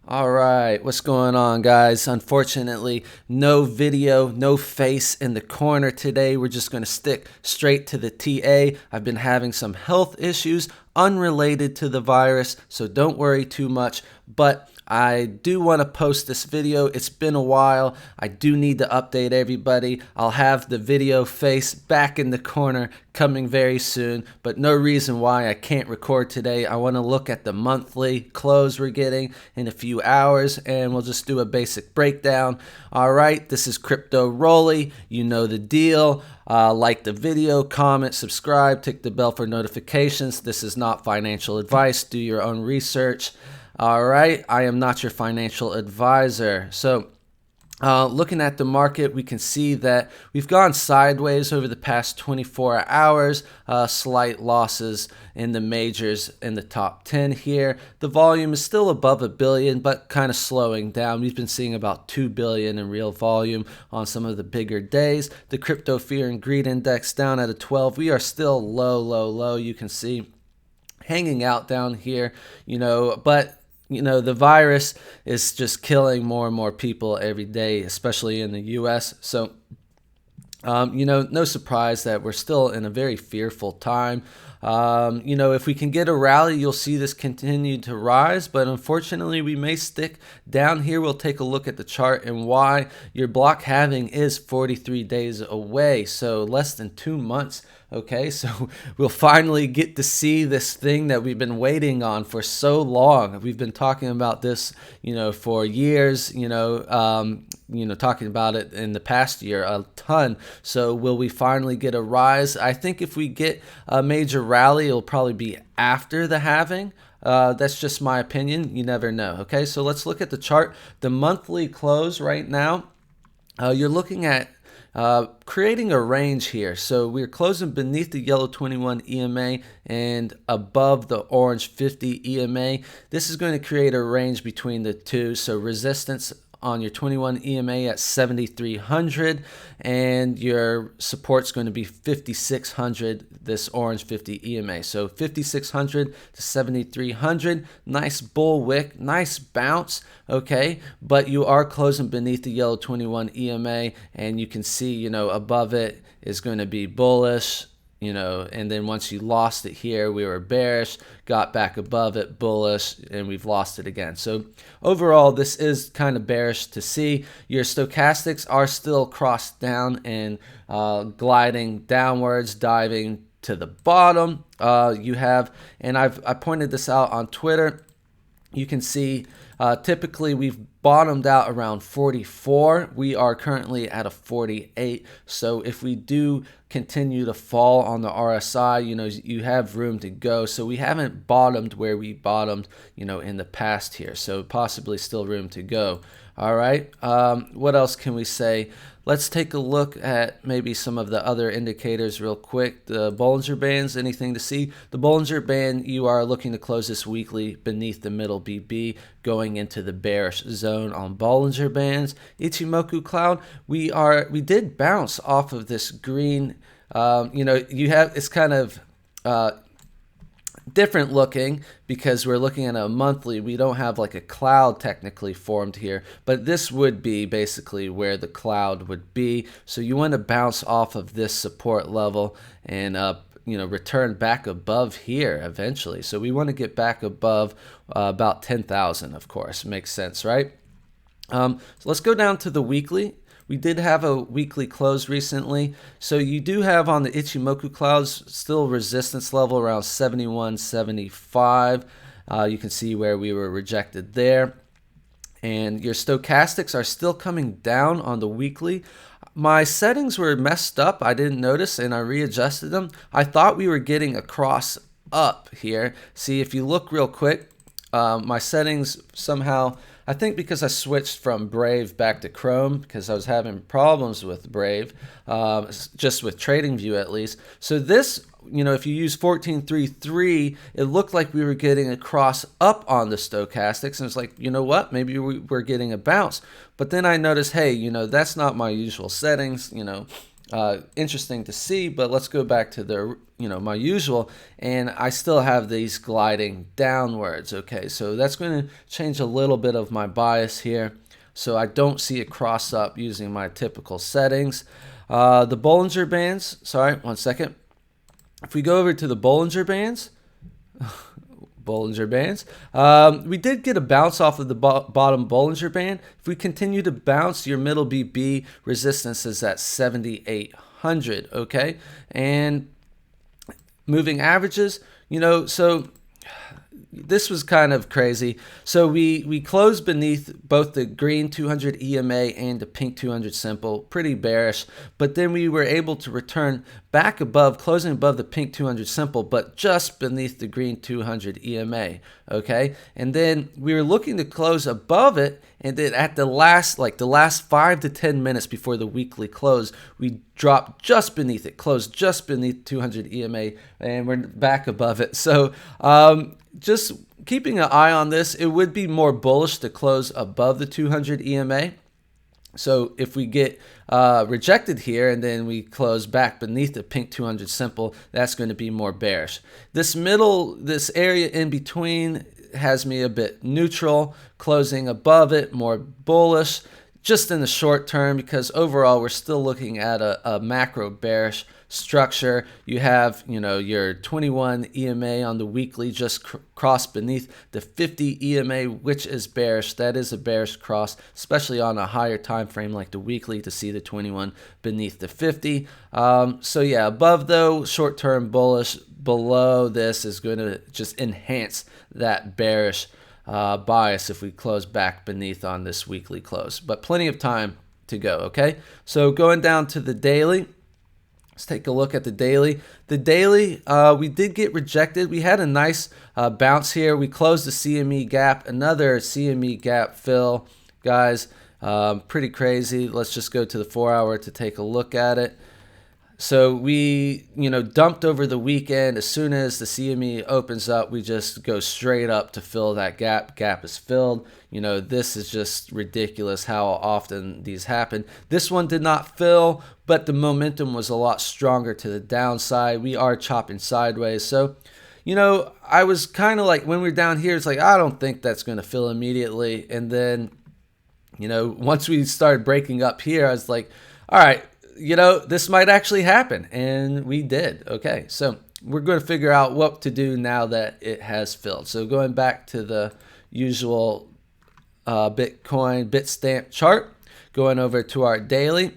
All right, what's going on, guys? Unfortunately, no video, no face in the corner today. We're just going to stick straight to the TA. I've been having some health issues unrelated to the virus, so don't worry too much. But I do want to post this video. It's been a while. I do need to update everybody. I'll have the video face back in the corner coming very soon, but no reason why I can't record today. I want to look at the monthly close we're getting in a few hours, and we'll just do a basic breakdown. All right, this is Crypto Rolly. You know the deal. Like the video, comment, subscribe, tick the bell for notifications. This is not financial advice. Do your own research. All right, I am not your financial advisor. So looking at the market, we can see that we've gone sideways over the past 24 hours, slight losses in the majors in the top 10 here. The volume is still above $1 billion, but kind of slowing down. We've been seeing about $2 billion in real volume on some of the bigger days. The crypto fear and greed index down at a 12. We are still low. You can see hanging out down here, but the virus is just killing more and more people every day, especially in the US. So, no surprise that we're still in a very fearful time. If we can get a rally, you'll see this continue to rise, but unfortunately we may stick down here. We'll take a look at the chart and why. Your block halving is 43 days away, so less than 2 months. Okay, so we'll finally get to see this thing that we've been waiting on for so long. We've been talking about this, for years, talking about it in the past year a ton. So will we finally get a rise? I think if we get a major rally, it'll probably be after the halving. That's just my opinion. You never know. Okay, so let's look at the chart. The monthly close right now, you're looking at creating a range here. So we're closing beneath the yellow 21 EMA and above the orange 50 EMA. This is going to create a range between the two. So resistance on your 21 EMA at 7,300, and your support's going to be 5,600, this orange 50 EMA. So 5,600 to 7,300, nice bull wick, nice bounce, okay? But you are closing beneath the yellow 21 EMA, and you can see, above it is going to be bullish. And then once you lost it here, we were bearish, got back above it, bullish, and we've lost it again. So overall, this is kind of bearish to see. Your stochastics are still crossed down and gliding downwards, diving to the bottom. You have, and I pointed this out on Twitter, you can see typically we've bottomed out around 44. We are currently at a 48. So if we do continue to fall on the RSI, you have room to go. So we haven't bottomed where we bottomed, in the past here. So possibly still room to go. All right. What else can we say? Let's take a look at maybe some of the other indicators real quick. The Bollinger Bands, anything to see? The Bollinger Band, you are looking to close this weekly beneath the middle BB, going into the bearish zone on Bollinger Bands. Ichimoku Cloud, we did bounce off of this green. It's kind of different looking because we're looking at a monthly. We don't have like a cloud technically formed here, but this would be basically where the cloud would be. So you want to bounce off of this support level and return back above here eventually. So we want to get back above about 10,000, of course. Makes sense, right? So let's go down to the weekly. We did have a weekly close recently. So you do have on the Ichimoku clouds still resistance level around 71, 75. You can see where we were rejected there. And your stochastics are still coming down on the weekly. My settings were messed up. I didn't notice, and I readjusted them. I thought we were getting a cross up here. See, if you look real quick, my settings somehow, I think because I switched from Brave back to Chrome because I was having problems with Brave, just with TradingView at least. So this, if you use 14.3.3, it looked like we were getting a cross up on the stochastics, and it's like, you know what, maybe we're getting a bounce. But then I noticed, hey, that's not my usual settings, interesting to see. But let's go back to the my usual, and I still have these gliding downwards. Okay, so that's going to change a little bit of my bias here, so I don't see it cross up using my typical settings. The Bollinger Bands, sorry, one second. If we go over to the Bollinger Bands, we did get a bounce off of the bottom Bollinger Band. If we continue to bounce, your middle BB resistance is at 7,800, okay? And moving averages, so this was kind of crazy. So we closed beneath both the green 200 EMA and the pink 200 simple, pretty bearish. But then we were able to return back above, closing above the pink 200 simple, but just beneath the green 200 EMA. Okay, and then we were looking to close above it, and then at the last 5 to 10 minutes before the weekly close, we dropped just beneath it, closed just beneath 200 EMA, and we're back above it. So just keeping an eye on this, it would be more bullish to close above the 200 EMA. So if we get rejected here and then we close back beneath the pink 200 simple, that's going to be more bearish. This area in between has me a bit neutral, closing above it, more bullish, just in the short term, because overall we're still looking at a macro bearish structure. You have, your 21 EMA on the weekly just crossed beneath the 50 EMA, which is bearish. That is a bearish cross, especially on a higher time frame like the weekly, to see the 21 beneath the 50. So yeah, above though, short term bullish. Below this is going to just enhance that bearish bias if we close back beneath on this weekly close, but plenty of time to go. Okay, so going down to the daily, let's take a look at the daily. The daily, we did get rejected. We had a nice bounce here. We closed the CME gap, another CME gap fill, guys. Pretty crazy. Let's just go to the 4-hour to take a look at it. So we, dumped over the weekend. As soon as the CME opens up, we just go straight up to fill that gap. Gap is filled. This is just ridiculous how often these happen. This one did not fill, but the momentum was a lot stronger to the downside. We are chopping sideways. So, I was kind of like, when we're down here, it's like, I don't think that's going to fill immediately. And then, once we started breaking up here, I was like, all right, this might actually happen, and we did. Okay, so we're going to figure out what to do now that it has filled. So going back to the usual Bitcoin Bitstamp chart, going over to our daily.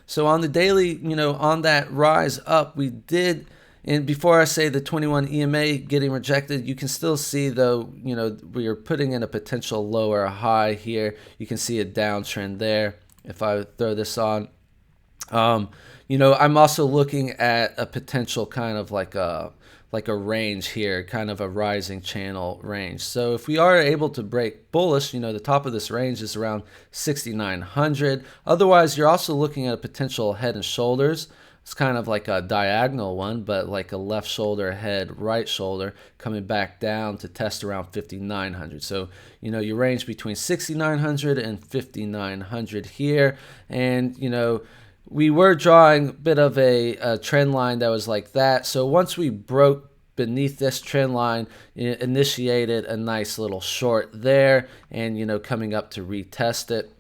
So on the daily, on that rise up, we did, and before I say the 21 EMA getting rejected, you can still see though, we are putting in a potential lower high here. You can see a downtrend there. If I throw this on, I'm also looking at a potential kind of like a range here, kind of a rising channel range. So if we are able to break bullish, the top of this range is around 6,900. Otherwise, you're also looking at a potential head and shoulders. It's kind of like a diagonal one, but like a left shoulder, head, right shoulder, coming back down to test around 5,900. So, you range between 6,900 and 5,900 here. And, we were drawing a bit of a trend line that was like that. So once we broke beneath this trend line, it initiated a nice little short there, and coming up to retest it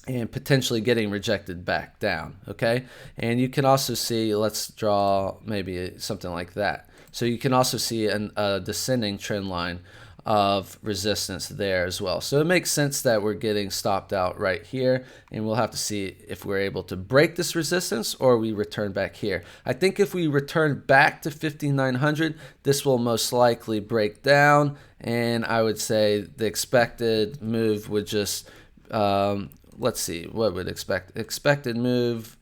and potentially getting rejected back down. Okay, and you can also see, let's draw maybe something like that. So you can also see a descending trend line of resistance there as well. So it makes sense that we're getting stopped out right here, and we'll have to see if we're able to break this resistance or we return back here. I think if we return back to 5,900, this will most likely break down, and I would say the expected move would just, let's see, what would expected move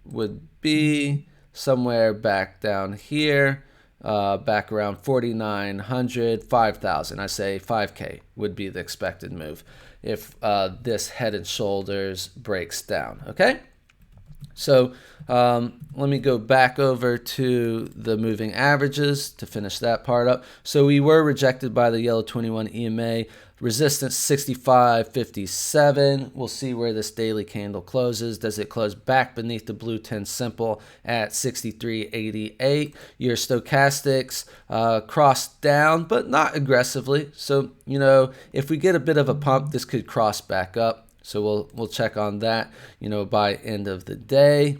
would be somewhere back down here. Back around 4,900, 5,000. I say 5K would be the expected move if this head and shoulders breaks down. Okay, so let me go back over to the moving averages to finish that part up. So we were rejected by the yellow 21 EMA. Resistance 65.57. We'll see where this daily candle closes. Does it close back beneath the blue 10 simple at 63.88? Your stochastics crossed down, but not aggressively. So, you know, if we get a bit of a pump, this could cross back up. So we'll check on that, you know, by end of the day.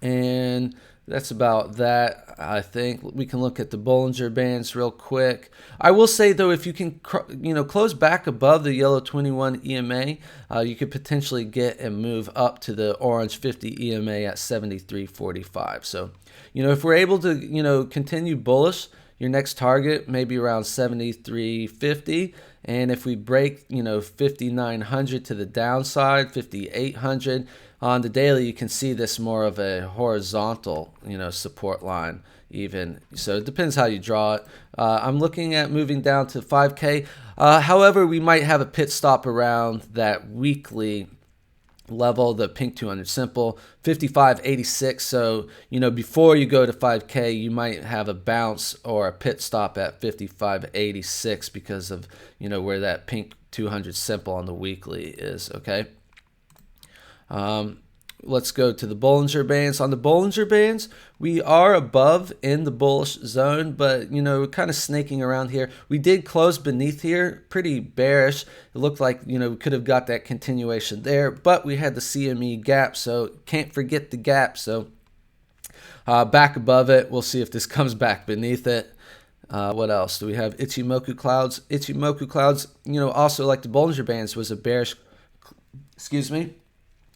And that's about that. I think we can look at the Bollinger Bands real quick. I will say though, if you can, you know, close back above the yellow 21 EMA, you could potentially get and move up to the orange 50 EMA at 73.45. So, you know, if we're able to, you know, continue bullish, your next target maybe around 73.50. And if we break, you know, 5,900 to the downside, 5,800 on the daily, you can see this more of a horizontal, you know, support line even. So it depends how you draw it. I'm looking at moving down to 5K. However, we might have a pit stop around that weekly level, the pink 200 simple, 55.86. So, you know, before you go to 5K, you might have a bounce or a pit stop at 55.86 because of, you know, where that pink 200 simple on the weekly is. Okay. Let's go to the Bollinger Bands. On the Bollinger Bands, we are above in the bullish zone, but, you know, kind of snaking around here. We did close beneath here, pretty bearish. It looked like, you know, we could have got that continuation there, but we had the CME gap, so can't forget the gap. So back above it, we'll see if this comes back beneath it. What else do we have? Ichimoku clouds. Ichimoku clouds, you know, also like the Bollinger Bands, was a bearish,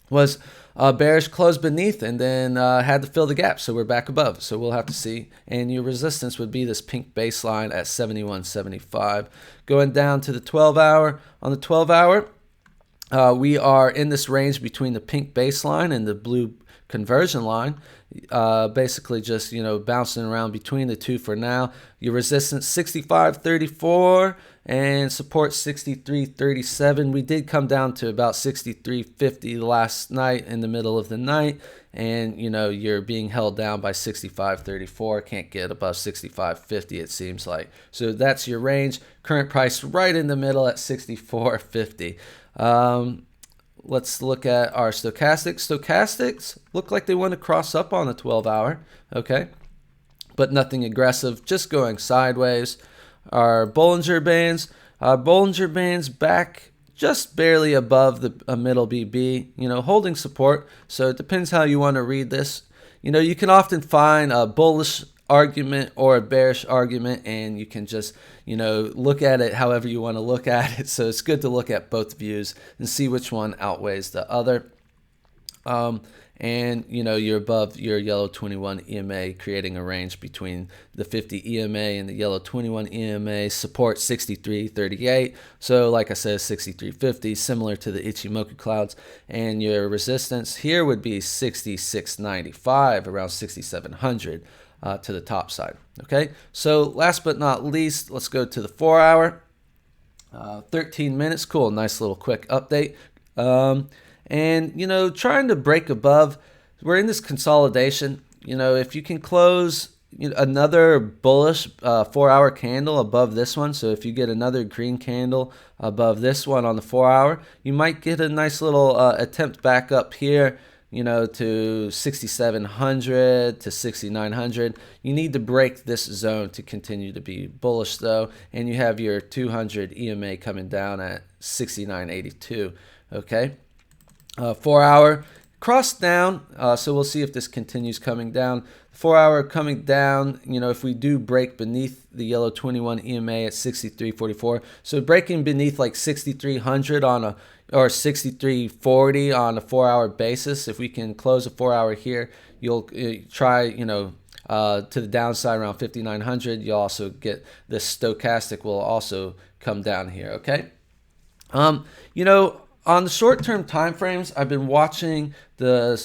was a bearish close beneath and then had to fill the gap. So we're back above. So we'll have to see. And your resistance would be this pink baseline at 71.75. Going down to the 12-hour. On the 12-hour, we are in this range between the pink baseline and the blue conversion line. Basically just, you know, bouncing around between the two for now. Your resistance 65.34 and support 63.37. We did come down to about 63.50 last night in the middle of the night, and you know, you're being held down by 65.34. Can't get above 65.50 it seems like. So that's your range. Current price right in the middle at 64.50. Let's look at our stochastics. Stochastics look like they want to cross up on the 12-hour, okay? But nothing aggressive, just going sideways. Our Bollinger Bands back just barely above the middle BB, you know, holding support. So it depends how you want to read this. You know, you can often find a bullish argument or a bearish argument, and you can just, you know, look at it however you want to look at it. So it's good to look at both views and see which one outweighs the other. And you know, you're above your yellow 21 EMA, creating a range between the 50 EMA and the yellow 21 EMA. Support 63.38. So like I said, 63.50, similar to the Ichimoku clouds. And your resistance here would be 66.95, around 6,700 to the top side. Okay, so last but not least, let's go to the 4-hour. 13 minutes, cool, nice little quick update. And, you know, trying to break above, we're in this consolidation. You know, if you can close, you know, another bullish 4-hour candle above this one, so if you get another green candle above this one on the 4-hour, you might get a nice little attempt back up here, you know, to 6,700 to 6,900. You need to break this zone to continue to be bullish, though. And you have your 200 EMA coming down at 69.82. Okay. 4-hour crossed down, so we'll see if this continues coming down. 4-hour coming down, you know, if we do break beneath the yellow 21 EMA at 63.44, so breaking beneath like 6,300 on a, or 63.40 on a 4-hour basis, if we can close a 4-hour here, you'll try, you know, to the downside around 5,900. You'll also get the stochastic will also come down here. Okay, you know, on the short-term time frames, I've been watching the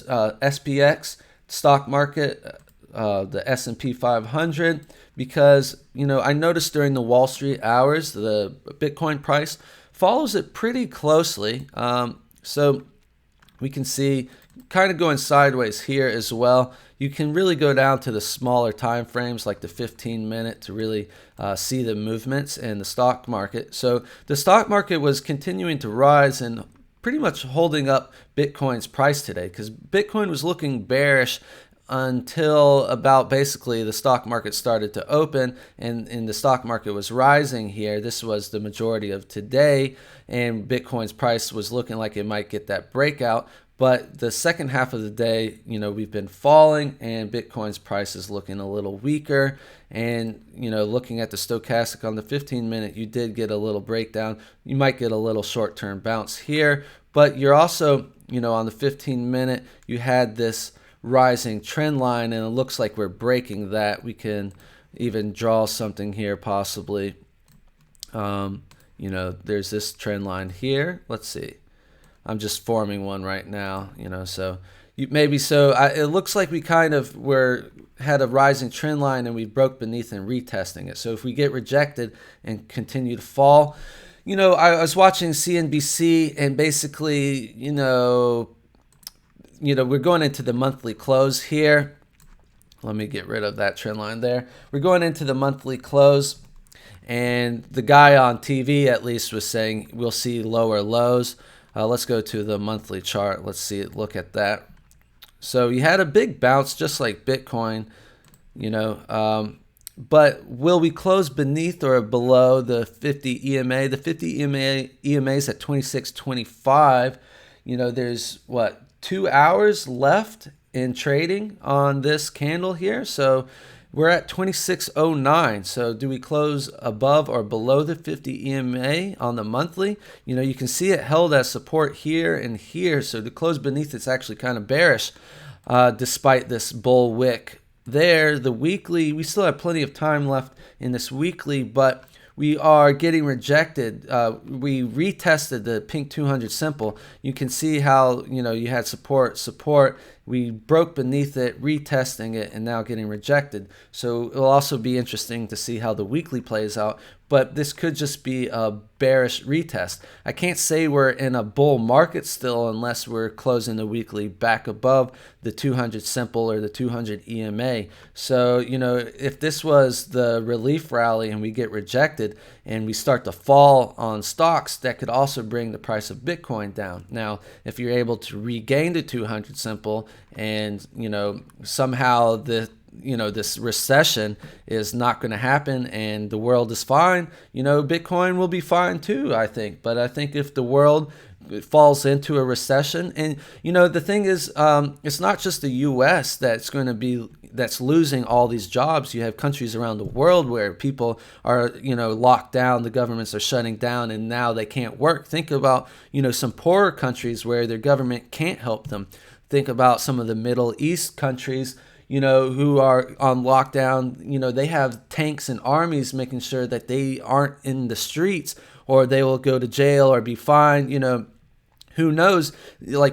SPX stock market, the S&P 500, because, you know, I noticed during the Wall Street hours, the Bitcoin price follows it pretty closely. So we can see, kind of going sideways here as well. You can really go down to the smaller time frames like the 15-minute to really see the movements in the stock market. So the stock market was continuing to rise and pretty much holding up Bitcoin's price today, because Bitcoin was looking bearish until about basically the stock market started to open and the stock market was rising here. This was the majority of today, and Bitcoin's price was looking like it might get that breakout. But the second half of the day, we've been falling, and Bitcoin's price is looking a little weaker. And, looking at the stochastic on the 15-minute, you did get a little breakdown. You might get a little short-term bounce here, but you're also, on the 15-minute, you had this rising trend line, and it looks like we're breaking that. We can even draw something here possibly. There's this trend line here. Let's see. I'm just forming one right now, so it looks like we kind of had a rising trend line and we broke beneath and retesting it. So if we get rejected and continue to fall, I was watching CNBC, and basically, we're going into the monthly close here. Let me get rid of that trend line there. We're going into the monthly close, and the guy on TV at least was saying we'll see lower lows. Let's go to the monthly chart. Let's look at that. So you had a big bounce just like Bitcoin, but will we close beneath or below the 50 EMA? The 50 EMA is at 26.25. There's 2 hours left in trading on this candle here. So we're at 26.09. So do we close above or below the 50 EMA on the monthly? You can see it held as support here and here. So to close beneath, it's actually kind of bearish despite this bull wick there. The weekly, we still have plenty of time left in this weekly, but we are getting rejected. We retested the pink 200 simple. You can see how, you had support. We broke beneath it, retesting it, and now getting rejected. So it'll also be interesting to see how the weekly plays out. But this could just be a bearish retest. I can't say we're in a bull market still unless we're closing the weekly back above the 200 simple or the 200 EMA. So, if this was the relief rally and we get rejected and we start to fall on stocks, that could also bring the price of Bitcoin down. Now, if you're able to regain the 200 simple and, somehow this recession is not going to happen and the world is fine, Bitcoin will be fine too, I think. But I think if the world falls into a recession, and the thing is, it's not just the US that's losing all these jobs. You have countries around the world where people are locked down, the governments are shutting down, and now they can't work. Think about some poorer countries where their government can't help them. Think about some of the Middle East countries who are on lockdown. They have tanks and armies making sure that they aren't in the streets or they will go to jail or be fined. Who knows?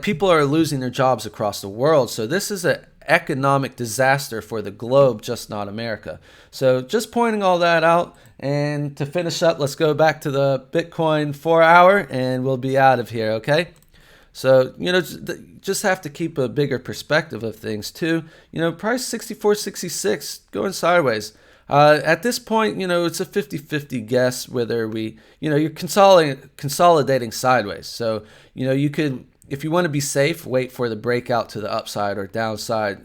People are losing their jobs across the world. So this is an economic disaster for the globe, just not America. So just pointing all that out. And to finish up, let's go back to the Bitcoin 4-hour and we'll be out of here, okay? So, just have to keep a bigger perspective of things too. Price 64.66 going sideways. At this point, it's a 50-50 guess whether you're consolidating sideways. So, you could, if you want to be safe, wait for the breakout to the upside or downside.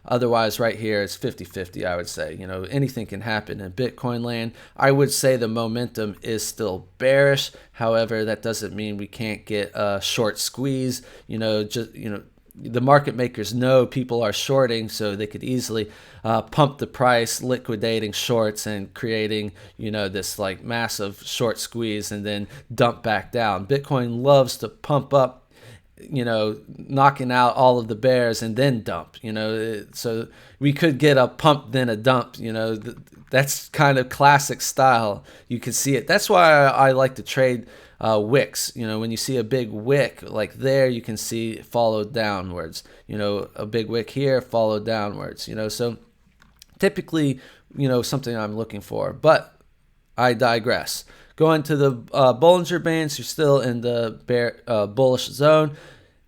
Otherwise right here it's 50-50, I would say. Anything can happen in Bitcoin land. I would say the momentum is still bearish. However, that doesn't mean we can't get a short squeeze. The market makers know people are shorting, so they could easily pump the price, liquidating shorts and creating, this massive short squeeze and then dump back down. Bitcoin loves to pump up, knocking out all of the bears and then dump, so we could get a pump then a dump. That's kind of classic style. You can see it. That's why I like to trade wicks. When you see a big wick like there, you can see it followed downwards. A big wick here followed downwards. So typically, something I'm looking for. But I digress. Going to the Bollinger Bands, you're still in the bullish zone.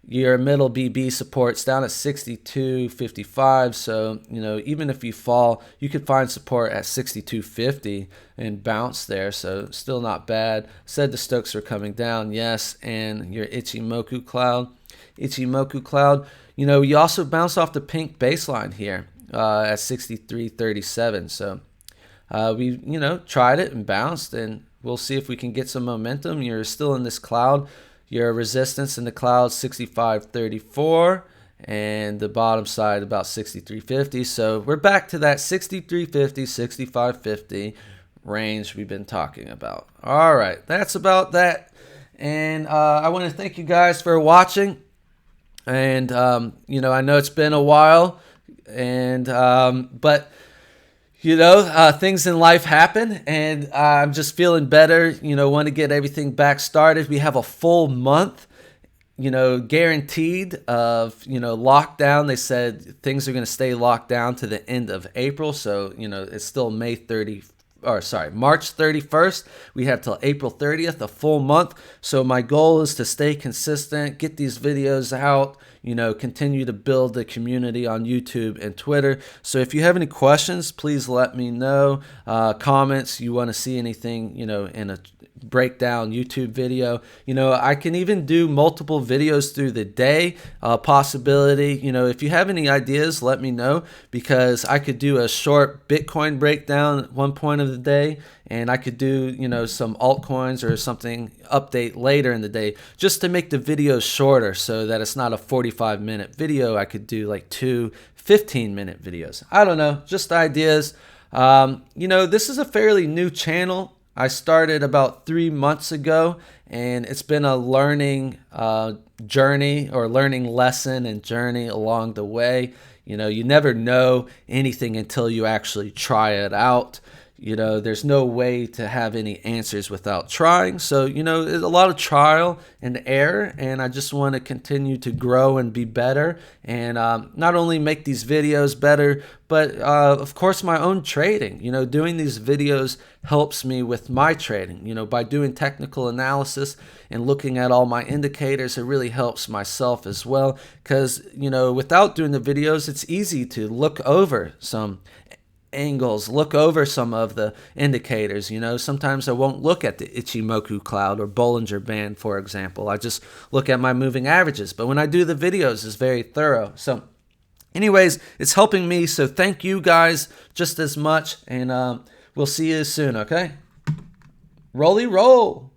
Your middle BB support's down at 62.55, so even if you fall, you could find support at 62.50 and bounce there, so still not bad. Said the Stokes were coming down, yes, and your Ichimoku cloud, you also bounce off the pink baseline here at 63.37, so we tried it and bounced, and we'll see if we can get some momentum. You're still in this cloud. Your resistance in the cloud 65.34, and the bottom side about 63.50. So we're back to that 63.50, 65.50 range we've been talking about. All right, that's about that. And I want to thank you guys for watching. And I know it's been a while, and but things in life happen, and I'm just feeling better, want to get everything back started. We have a full month, guaranteed of, lockdown. They said things are going to stay locked down to the end of April. So, it's still March 31st. We have till April 30th, a full month. So my goal is to stay consistent, get these videos out, continue to build the community on YouTube and Twitter. So if you have any questions, please let me know. Comments, you want to see anything, in a breakdown YouTube video. I can even do multiple videos through the day, possibility. If you have any ideas, let me know, because I could do a short Bitcoin breakdown at one point of the day, and I could do, some altcoins or something update later in the day, just to make the videos shorter so that it's not a 45-minute video. I could do like 2 15-minute videos. I don't know, just ideas. This is a fairly new channel. I started about 3 months ago, and it's been a learning journey, or learning lesson and journey along the way. You never know anything until you actually try it out. There's no way to have any answers without trying. So, there's a lot of trial and error, and I just want to continue to grow and be better, and not only make these videos better, but of course my own trading. Doing these videos helps me with my trading. By doing technical analysis and looking at all my indicators, it really helps myself as well, because, without doing the videos, it's easy to look over some angles, look over some of the indicators. Sometimes I won't look at the Ichimoku cloud or Bollinger Band, for example. I just look at my moving averages. But when I do the videos, it's very thorough. So anyways, it's helping me. So thank you guys just as much. And we'll see you soon, okay? Rolly roll.